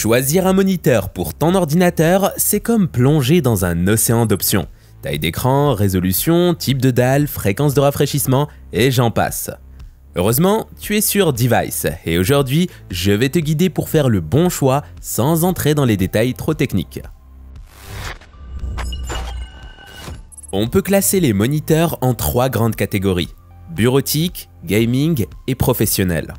Choisir un moniteur pour ton ordinateur, c'est comme plonger dans un océan d'options. Taille d'écran, résolution, type de dalle, fréquence de rafraîchissement, et j'en passe. Heureusement, tu es sur Device, et aujourd'hui, je vais te guider pour faire le bon choix sans entrer dans les détails trop techniques. On peut classer les moniteurs en 3 grandes catégories: bureautique, gaming et professionnel.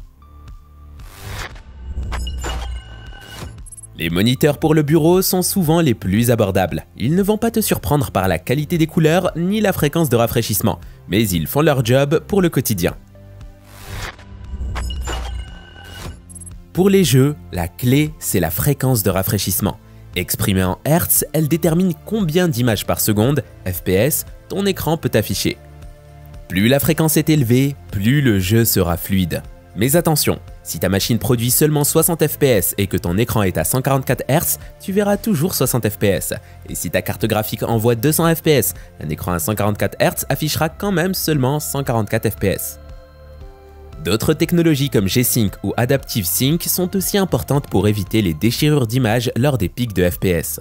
Les moniteurs pour le bureau sont souvent les plus abordables. Ils ne vont pas te surprendre par la qualité des couleurs ni la fréquence de rafraîchissement, mais ils font leur job pour le quotidien. Pour les jeux, la clé, c'est la fréquence de rafraîchissement. Exprimée en Hertz, elle détermine combien d'images par seconde, FPS, ton écran peut afficher. Plus la fréquence est élevée, plus le jeu sera fluide. Mais attention, si ta machine produit seulement 60 fps et que ton écran est à 144 Hz, tu verras toujours 60 fps. Et si ta carte graphique envoie 200 fps, un écran à 144 Hz affichera quand même seulement 144 fps. D'autres technologies comme G-Sync ou Adaptive Sync sont aussi importantes pour éviter les déchirures d'images lors des pics de FPS.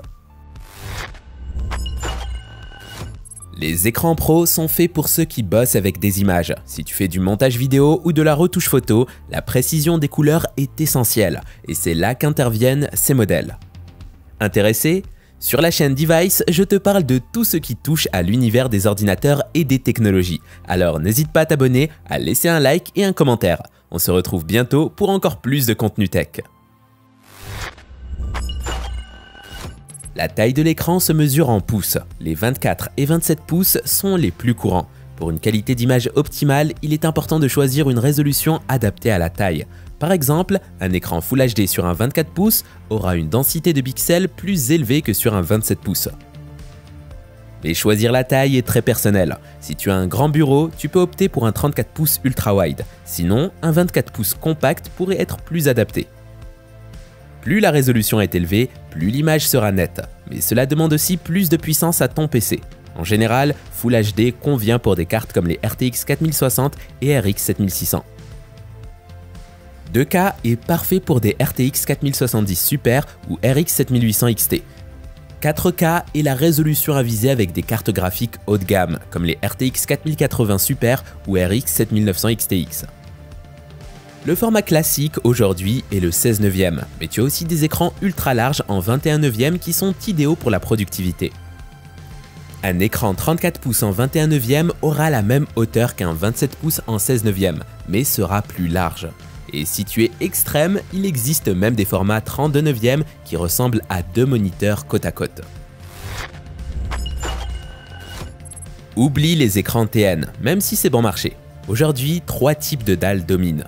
Les écrans pro sont faits pour ceux qui bossent avec des images. Si tu fais du montage vidéo ou de la retouche photo, la précision des couleurs est essentielle et c'est là qu'interviennent ces modèles. Intéressé? Sur la chaîne Device, je te parle de tout ce qui touche à l'univers des ordinateurs et des technologies. Alors n'hésite pas à t'abonner, à laisser un like et un commentaire. On se retrouve bientôt pour encore plus de contenu tech. La taille de l'écran se mesure en pouces. Les 24 et 27 pouces sont les plus courants. Pour une qualité d'image optimale, il est important de choisir une résolution adaptée à la taille. Par exemple, un écran Full HD sur un 24 pouces aura une densité de pixels plus élevée que sur un 27 pouces. Mais choisir la taille est très personnel. Si tu as un grand bureau, tu peux opter pour un 34 pouces ultra-wide. Sinon, un 24 pouces compact pourrait être plus adapté. Plus la résolution est élevée, plus l'image sera nette. Mais cela demande aussi plus de puissance à ton PC. En général, Full HD convient pour des cartes comme les RTX 4060 et RX 7600. 2K est parfait pour des RTX 4070 Super ou RX 7800 XT. 4K est la résolution à viser avec des cartes graphiques haut de gamme, comme les RTX 4080 Super ou RX 7900 XTX. Le format classique aujourd'hui est le 16 neuvième, mais tu as aussi des écrans ultra larges en 21 neuvième qui sont idéaux pour la productivité. Un écran 34 pouces en 21 neuvième aura la même hauteur qu'un 27 pouces en 16 neuvième, mais sera plus large. Et si tu es extrême, il existe même des formats 32 neuvième qui ressemblent à 2 moniteurs côte à côte. Oublie les écrans TN, même si c'est bon marché. Aujourd'hui, 3 types de dalles dominent.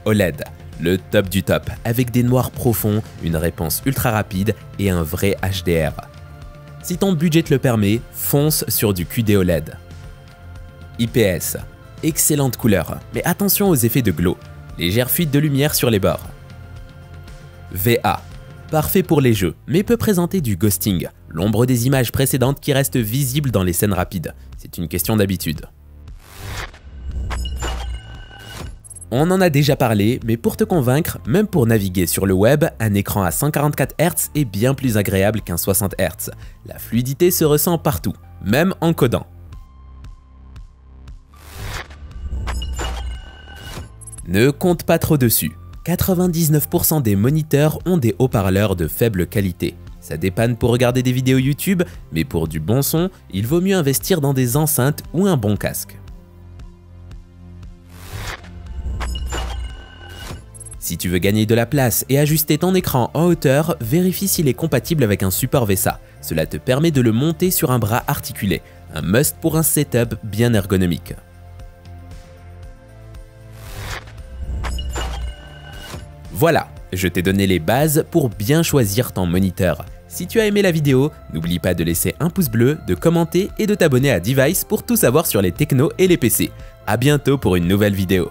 OLED, le top du top, avec des noirs profonds, une réponse ultra rapide et un vrai HDR. Si ton budget te le permet, fonce sur du QD OLED. IPS, excellente couleur, mais attention aux effets de glow. Légère fuite de lumière sur les bords. VA, parfait pour les jeux, mais peut présenter du ghosting, l'ombre des images précédentes qui reste visible dans les scènes rapides. C'est une question d'habitude. On en a déjà parlé, mais pour te convaincre, même pour naviguer sur le web, un écran à 144 Hz est bien plus agréable qu'un 60 Hz. La fluidité se ressent partout, même en codant. Ne compte pas trop dessus. 99% des moniteurs ont des haut-parleurs de faible qualité. Ça dépanne pour regarder des vidéos YouTube, mais pour du bon son, il vaut mieux investir dans des enceintes ou un bon casque. Si tu veux gagner de la place et ajuster ton écran en hauteur, vérifie s'il est compatible avec un support VESA. Cela te permet de le monter sur un bras articulé, un must pour un setup bien ergonomique. Voilà, je t'ai donné les bases pour bien choisir ton moniteur. Si tu as aimé la vidéo, n'oublie pas de laisser un pouce bleu, de commenter et de t'abonner à Device pour tout savoir sur les technos et les PC. À bientôt pour une nouvelle vidéo.